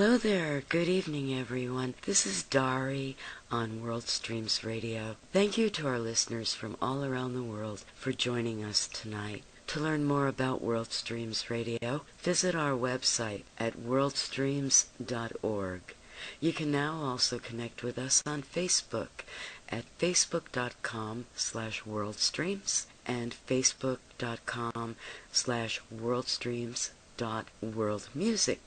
Hello there. Good evening, everyone. This is Dari on WorldStreams Radio. Thank you to our listeners from all around the world for joining us tonight. To learn more about WorldStreams Radio, visit our website at worldstreams.org. You can now also connect with us on Facebook at facebook.com/worldstreams and facebook.com/worldstreams.worldmusic.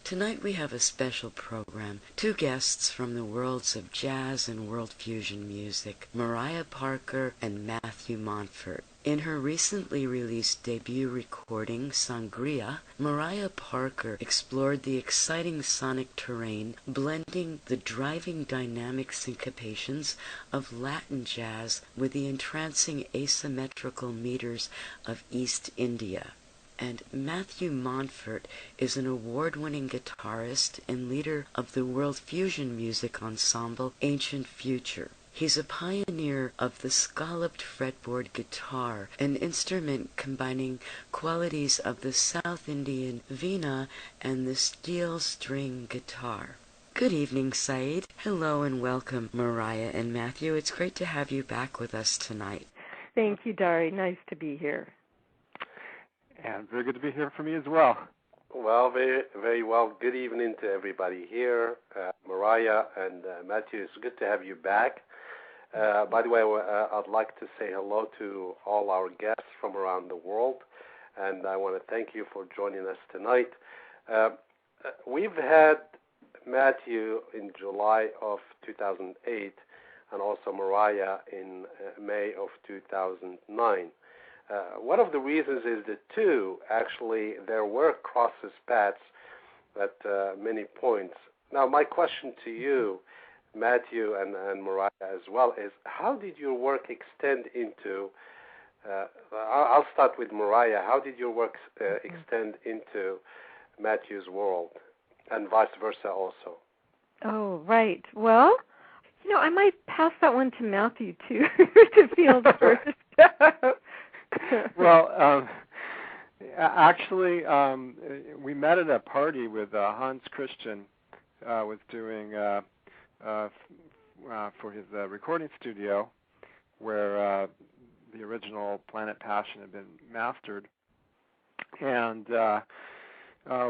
Tonight we have a special program. Two guests from the worlds of jazz and world fusion music, Mariah Parker and Matthew Montfort. In her recently released debut recording, Sangria, Mariah Parker explored the exciting sonic terrain, blending the driving dynamic syncopations of Latin jazz with the entrancing asymmetrical meters of East India. And Matthew Montfort is an award-winning guitarist and leader of the WorldFusion music ensemble Ancient Future. He's a pioneer of the scalloped fretboard guitar, an instrument combining qualities of the South Indian veena and the steel string guitar. Good evening, Saeed. Hello and welcome, Mariah and Matthew. It's great to have you back with us tonight. Thank you, Dari. Nice to be here. And very good to be here for me as well. Well, very, very well. Good evening to everybody here. Mariah and Matthew, it's good to have you back. By the way, I'd like to say hello to all our guests from around the world, and I want to thank you for joining us tonight. We've had Matthew in July of 2008 and also Mariah in May of 2009. One of the reasons is that their work crosses paths at many points. Now, my question to you, Matthew and Mariah as well, is how did your work extend into, I'll start with Mariah, how did your work extend into Matthew's world and vice versa also? Oh, right. Well, I might pass that one to Matthew, too, to field first. Well, actually, we met at a party with Hans Christian, was doing for his recording studio, where the original Planet Passion had been mastered, and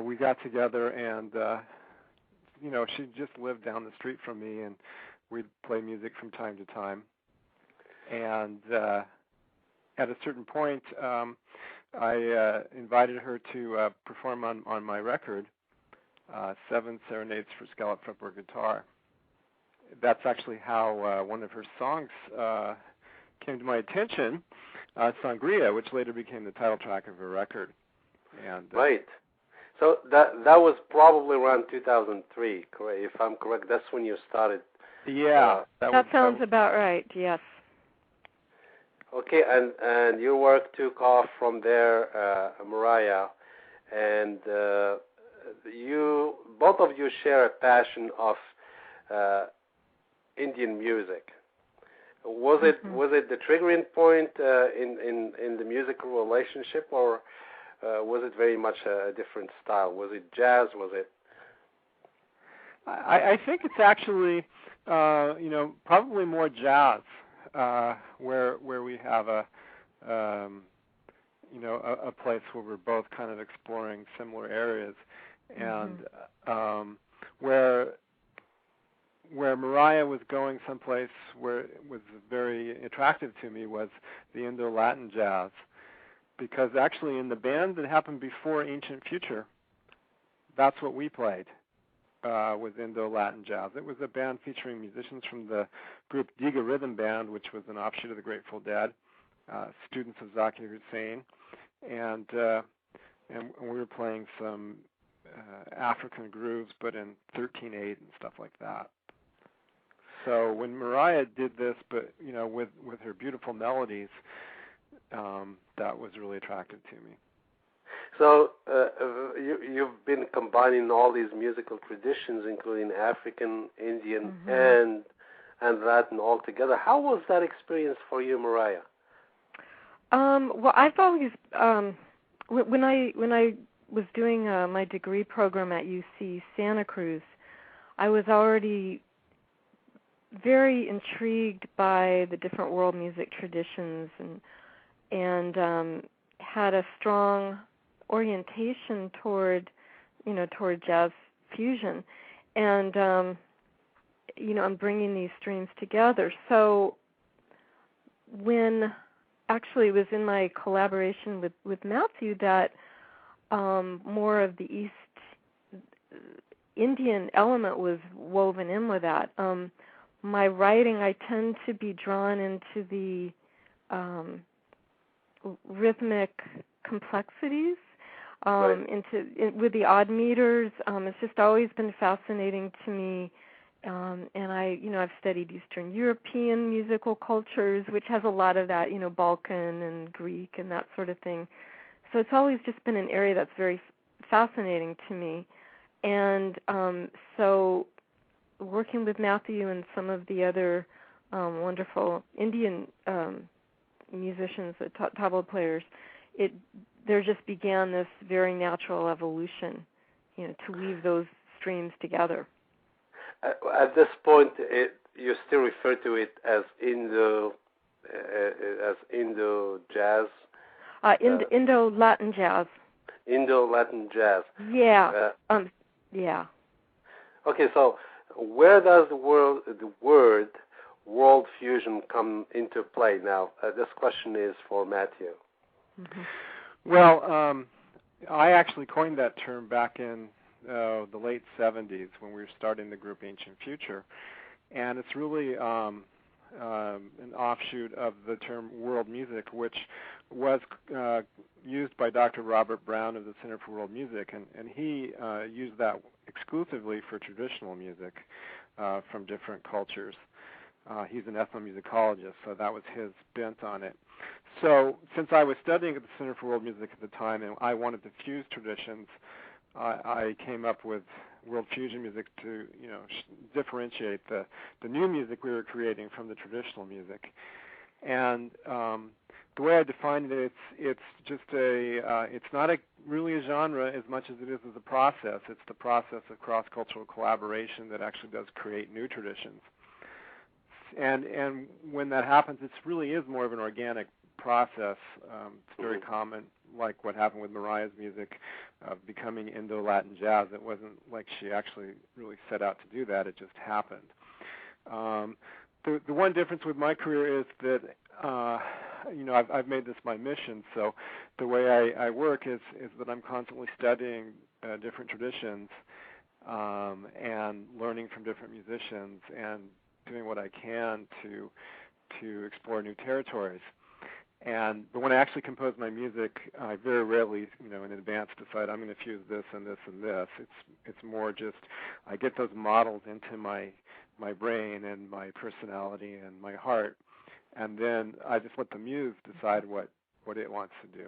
we got together, and she just lived down the street from me, and we'd play music from time to time, and at a certain point, I invited her to perform on my record, 7 Serenades for Scalloped Fretboard Guitar. That's actually how one of her songs came to my attention, Sangria, which later became the title track of her record. And right. So that was probably around 2003, correct? If I'm correct, that's when you started. Yeah. That sounds about right, yes. Okay, and your work took off from there, Mariah, and both of you share a passion of Indian music. Was it the triggering point in the musical relationship, or was it very much a different style? Was it jazz? Was it? I think it's actually probably more jazz. Where we have a place where we're both kind of exploring similar areas, and where Mariah was going someplace where it was very attractive to me was the Indo-Latin jazz, because actually in the band that happened before Ancient Future, that's what we played. Was Indo-Latin jazz. It was a band featuring musicians from the group Diga Rhythm Band, which was an offshoot of the Grateful Dead, students of Zakir Hussain, and we were playing some African grooves, but in 13/8 and stuff like that. So when Mariah did this, but with her beautiful melodies, that was really attractive to me. So you've been combining all these musical traditions, including African, Indian, and Latin all together. How was that experience for you, Mariah? Well, I've always when I was doing my degree program at UC Santa Cruz, I was already very intrigued by the different world music traditions and had a strong orientation toward jazz fusion, and I'm bringing these streams together. So when actually it was in my collaboration with Matthew that more of the East Indian element was woven in with that. My writing, I tend to be drawn into the rhythmic complexities, with the odd meters. It's just always been fascinating to me. And I've studied Eastern European musical cultures, which has a lot of that, Balkan and Greek and that sort of thing. So it's always just been an area that's very fascinating to me. And so working with Matthew and some of the other wonderful Indian musicians, the tabla players, there just began this very natural evolution, to weave those streams together. At this point, you still refer to it as Indo jazz? Indo-Latin jazz. Indo-Latin jazz. Yeah. Yeah. Okay, so where does the word world fusion come into play now? This question is for Matthew. Mm-hmm. Well, I actually coined that term back in the late 70s when we were starting the group Ancient Future, and it's really an offshoot of the term world music, which was used by Dr. Robert Brown of the Center for World Music, and he used that exclusively for traditional music from different cultures. He's an ethnomusicologist, so that was his bent on it. So since I was studying at the Center for World Music at the time and I wanted to fuse traditions, I came up with WorldFusion music to, differentiate the new music we were creating from the traditional music. And the way I defined it, it's just it's not really a genre as much as it is a process. It's the process of cross-cultural collaboration that actually does create new traditions. And when that happens, it really is more of an organic process. It's very common, like what happened with Mariah's music, becoming Indo-Latin jazz. It wasn't like she actually really set out to do that. It just happened. The one difference with my career is that, I've made this my mission. So the way I work is that I'm constantly studying different traditions and learning from different musicians and doing what I can to explore new territories. But when I actually compose my music, I very rarely, in advance decide I'm going to fuse this and this and this. It's more just I get those models into my brain and my personality and my heart, and then I just let the muse decide what it wants to do.